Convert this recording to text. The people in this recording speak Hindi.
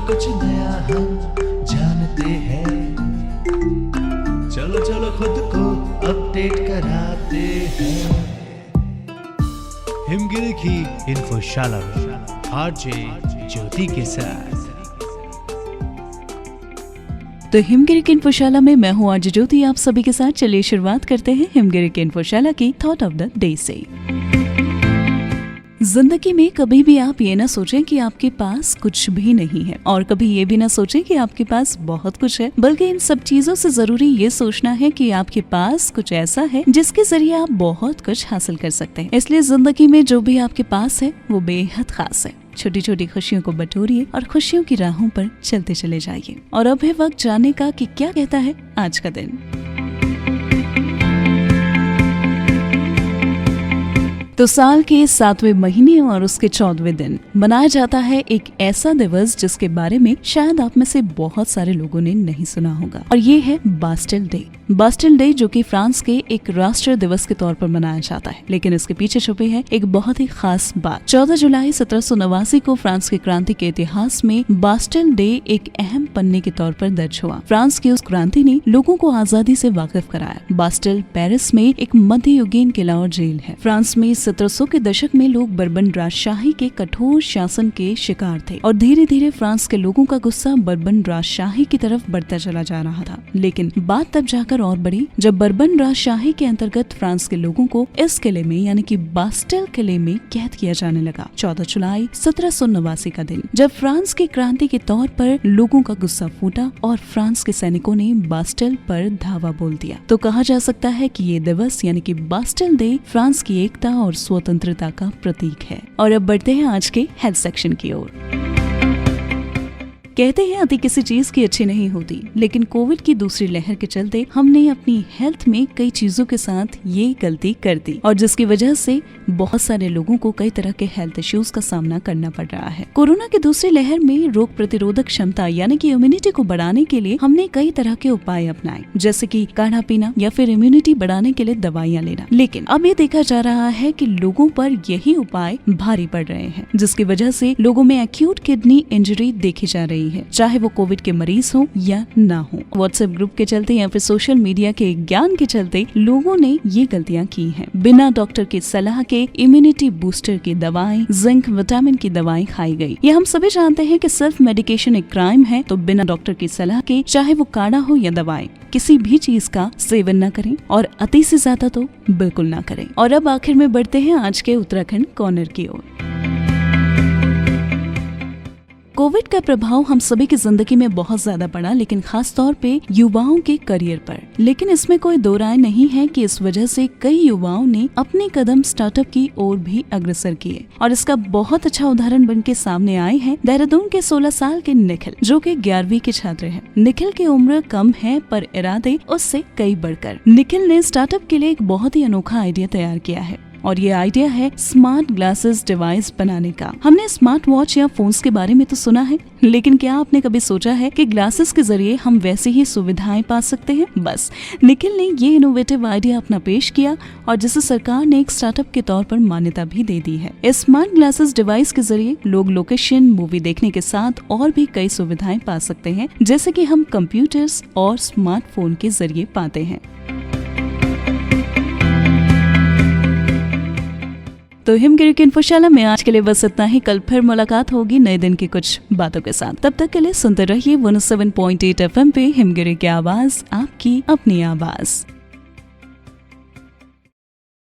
कुछ नया हम जानते हैं, चलो चलो खुद को अपडेट कराते हैं। हिमगिरी की इन्फोशाला में आरजे ज्योति के साथ। तो हिमगिरी की इन्फोशाला में मैं हूँ आरजे ज्योति, आप सभी के साथ चलिए शुरुआत करते हैं हिमगिरी की इन्फोशाला की थॉट ऑफ द डे से। जिंदगी में कभी भी आप ये ना सोचें कि आपके पास कुछ भी नहीं है, और कभी ये भी ना सोचें कि आपके पास बहुत कुछ है, बल्कि इन सब चीजों से जरूरी ये सोचना है कि आपके पास कुछ ऐसा है जिसके जरिए आप बहुत कुछ हासिल कर सकते हैं। इसलिए जिंदगी में जो भी आपके पास है वो बेहद खास है। छोटी छोटी खुशियों को बटोरिए और खुशियों की राहों पर चलते चले जाइए। और अब है वक्त जानने का कि क्या कहता है आज का दिन। तो साल के 7वें महीने और उसके 14वें दिन मनाया जाता है एक ऐसा दिवस जिसके बारे में शायद आप में से बहुत सारे लोगों ने नहीं सुना होगा, और ये है बास्टिल डे। बास्टिल डे जो कि फ्रांस के एक राष्ट्रीय दिवस के तौर पर मनाया जाता है, लेकिन इसके पीछे छुपी है एक बहुत ही खास बात। 14 जुलाई 1789 को फ्रांस की क्रांति के इतिहास में बास्टिल डे एक अहम पन्ने के तौर पर दर्ज हुआ। फ्रांस की उस क्रांति ने लोगों को आजादी से वाकिफ कराया। बास्टिल पेरिस में एक मध्ययुगीन किला और जेल है। फ्रांस में 1700 के दशक में लोग बर्बन राजशाही के कठोर शासन के शिकार थे, और धीरे धीरे फ्रांस के लोगों का गुस्सा बर्बन राजशाही की तरफ बढ़ता चला जा रहा था। लेकिन बात तब जाकर और बढ़ी जब बर्बन राजशाही के अंतर्गत फ्रांस के लोगों को इस किले में यानी कि बास्टिल किले में कैद किया जाने लगा। 14 जुलाई 1789 का दिन जब फ्रांस की क्रांति के तौर पर लोगों का गुस्सा फूटा और फ्रांस के सैनिकों ने बास्टिल पर धावा बोल दिया। तो कहा जा सकता है कि ये दिवस यानी कि बास्टिल डे फ्रांस की एकता और स्वतंत्रता का प्रतीक है। और अब बढ़ते हैं आज के हेल्थ सेक्शन की ओर। कहते हैं अति किसी चीज की अच्छी नहीं होती, लेकिन कोविड की दूसरी लहर के चलते हमने अपनी हेल्थ में कई चीजों के साथ ये गलती कर दी, और जिसकी वजह से बहुत सारे लोगों को कई तरह के हेल्थ इश्यूज का सामना करना पड़ रहा है। कोरोना की दूसरी लहर में रोग प्रतिरोधक क्षमता यानी कि इम्यूनिटी को बढ़ाने के लिए हमने कई तरह के उपाय अपनाए, जैसे कि काढ़ा पीना या फिर इम्यूनिटी बढ़ाने के लिए दवाइयाँ लेना। लेकिन अब ये देखा जा रहा है कि लोगों पर यही उपाय भारी पड़ रहे हैं, जिसकी वजह से लोगों में एक्यूट किडनी इंजरी देखी जा रही है, चाहे वो कोविड के मरीज हो या ना हो। व्हाट्सएप ग्रुप के चलते या फिर सोशल मीडिया के ज्ञान के चलते लोगों ने ये गलतियां की हैं। बिना डॉक्टर की सलाह के इम्यूनिटी बूस्टर की दवाएं, जिंक, विटामिन की दवाएं खाई गई। ये हम सभी जानते हैं कि सेल्फ मेडिकेशन एक क्राइम है, तो बिना डॉक्टर की सलाह के चाहे वो काढ़ा हो या दवाएं, किसी भी चीज का सेवन न करें, और अति से ज्यादा तो बिल्कुल ना करें। और अब आखिर में बढ़ते हैं आज के उत्तराखंड कॉर्नर की ओर। कोविड का प्रभाव हम सभी की जिंदगी में बहुत ज्यादा पड़ा, लेकिन खास तौर पे युवाओं के करियर पर। लेकिन इसमें कोई दो राय नहीं है कि इस वजह से कई युवाओं ने अपने कदम स्टार्टअप की ओर भी अग्रसर किए, और इसका बहुत अच्छा उदाहरण बन के सामने आए हैं देहरादून के 16 साल के निखिल, जो कि 11वीं के छात्र हैं। निखिल की उम्र कम है पर इरादे उससे कई बढ़कर। निखिल ने स्टार्टअप के लिए एक बहुत ही अनोखा आइडिया तैयार किया है, और ये आइडिया है स्मार्ट ग्लासेस डिवाइस बनाने का। हमने स्मार्ट वॉच या फोन्स के बारे में तो सुना है, लेकिन क्या आपने कभी सोचा है कि ग्लासेस के जरिए हम वैसी ही सुविधाएं पा सकते हैं? बस निखिल ने ये इनोवेटिव आइडिया अपना पेश किया, और जिसे सरकार ने एक स्टार्टअप के तौर पर मान्यता भी दे दी है। इस स्मार्ट ग्लासेस डिवाइस के जरिए लोग लोकेशन, मूवी देखने के साथ और भी कई सुविधाएं पा सकते हैं, जैसे कि हम कंप्यूटर्स और स्मार्टफोन के जरिए पाते हैं। तो हिमगिरी की इन्फोशाला में आज के लिए बस इतना ही। कल फिर मुलाकात होगी नए दिन की कुछ बातों के साथ। तब तक के लिए सुनते रहिए 107.8 FM पे हिमगिरी की आवाज, आपकी अपनी आवाज।